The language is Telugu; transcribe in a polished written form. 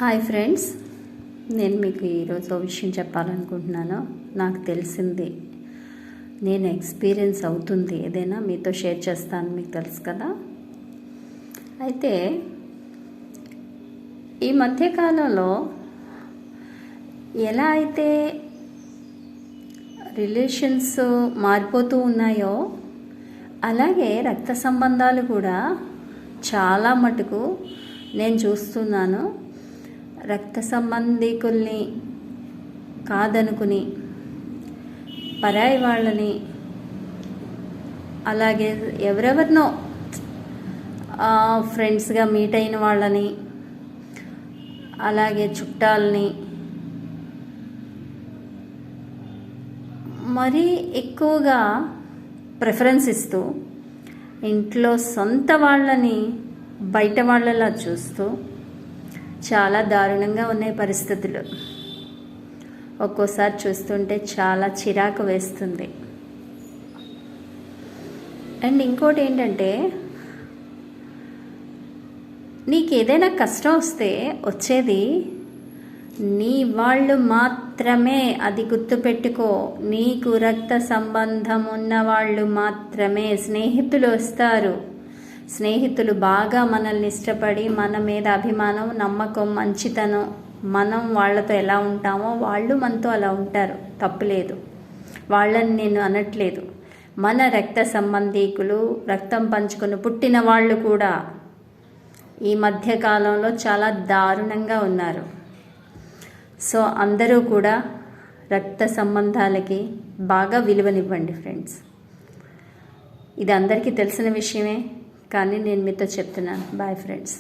హాయ్ ఫ్రెండ్స్, నేను మీకు ఈరోజు ఒక విషయం చెప్పాలనుకుంటున్నాను. నాకు తెలిసింది, నేను ఎక్స్పీరియన్స్ అవుతుంది ఏదైనా మీతో షేర్ చేస్తాను. మీకు తెలుసు కదా. అయితే ఈ మధ్యకాలంలో ఎలా అయితే రిలేషన్స్ మారిపోతూ ఉన్నాయో, అలాగే రక్త సంబంధాలు కూడా చాలా మటుకు నేను చూస్తున్నాను. రక్త సంబంధికుల్ని కాదనుకుని పరాయి వాళ్ళని, అలాగే ఎవరెవరినో ఫ్రెండ్స్గా మీట్ అయిన వాళ్ళని, అలాగే చుట్టాలని మరీ ఎక్కువగా ప్రిఫరెన్స్ ఇస్తూ, ఇంట్లో సొంత వాళ్ళని బయట వాళ్ళలా చూస్తూ చాలా దారుణంగా ఉన్నాయి పరిస్థితులు. ఒక్కోసారి చూస్తుంటే చాలా చిరాకు వేస్తుంది. అండ్ ఇంకోటి ఏంటంటే, నీకు ఏదైనా కష్టం వస్తే వచ్చేది నీ వాళ్ళు మాత్రమే. అది గుర్తుపెట్టుకో. నీకు రక్త సంబంధం ఉన్న వాళ్ళు మాత్రమే. స్నేహితులు వస్తారు. స్నేహితులు బాగా మనల్ని ఇష్టపడి, మన మీద అభిమానం, నమ్మకం, మంచితనం, మనం వాళ్ళతో ఎలా ఉంటామో వాళ్ళు మనతో అలా ఉంటారు. తప్పులేదు, వాళ్ళని నేను అనట్లేదు. మన రక్త సంబంధీకులు, రక్తం పంచుకొని పుట్టిన వాళ్ళు కూడా ఈ మధ్యకాలంలో చాలా దారుణంగా ఉన్నారు. సో అందరూ కూడా రక్త సంబంధాలకి బాగా విలువనివ్వండి ఫ్రెండ్స్. ఇది అందరికీ తెలిసిన విషయమే, కానీ నేను మీతో చెప్తున్నాను. Bye friends.